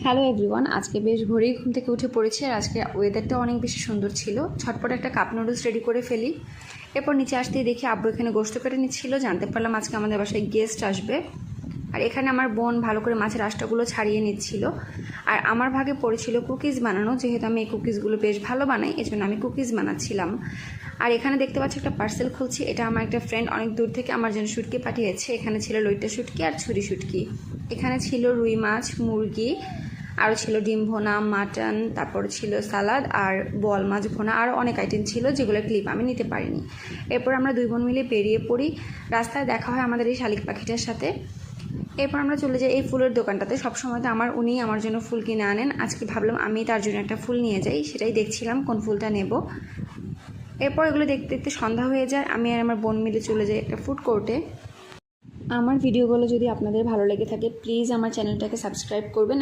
Hello everyone, আজকে বেশ ভোরেই ঘুম থেকে উঠে পড়েছি আর আজকে ওয়েদারটা অনেক বেশি সুন্দর ছিল। ঝটপট একটা কাপ নুডলস রেডি করে ফেলি। এরপর নিচে আসতেই দেখি আব্বু এখানে গোশত কেটে নিচ্ছিল। জানতে পারলাম আজকে আমাদের বাসায় গেস্ট আসবে। আর এখানে আমার বোন ভালো করে মাছের আঁশটাগুলো ছাড়িয়ে নিচ্ছিল। আর আমার ভাগে পড়েছিল কুকিজ বানানো, যেহেতু আমি এই কুকিজগুলো বেশ ভালো বানাই, এজন্য আমি কুকিজ বানাচ্ছিলাম। আর এখানে দেখতে পাচ্ছি একটা পার্সেল খুলছি। এটা আমার একটা ফ্রেন্ড অনেক দূর থেকে আমার জন্য শুটকি পাঠিয়েছে। এখানে ছিল লইট্টা শুটকি আর ছুরি শুটকি। এখানে ছিল রুই মাছ, মুরগি, আরও ছিল ডিম ভোনা, মাটন, তারপর ছিল সালাদ আর বোয়াল মাছ ভোনা, আরও অনেক আইটেম ছিল যেগুলো ক্লিপ আমি নিতে পারিনি। এরপর আমরা দুই বোন মিলে বেরিয়ে পড়ি। রাস্তায় দেখা হয় আমাদের এই শালিক পাখিটার সাথে। এরপর আমরা চলে যাই এই ফুলের দোকানটাতে। সবসময় তো উনি আমার জন্য ফুল কিনে আনেন। আজকে ভাবলাম আমি তার জন্য একটা ফুল নিয়ে যাই, সেটাই দেখছিলাম কোন ফুলটা নেব। এরপর এগুলো দেখতে দেখতে সন্ধ্যা হয়ে যায়। আমি আর আমার বোন মিলে চলে যাই একটা ফুড কোর্টে। আমার ভিডিওগুলো যদি আপনাদের ভালো লেগে থাকে প্লিজ আমার চ্যানেলটাকে সাবস্ক্রাইব করবেন।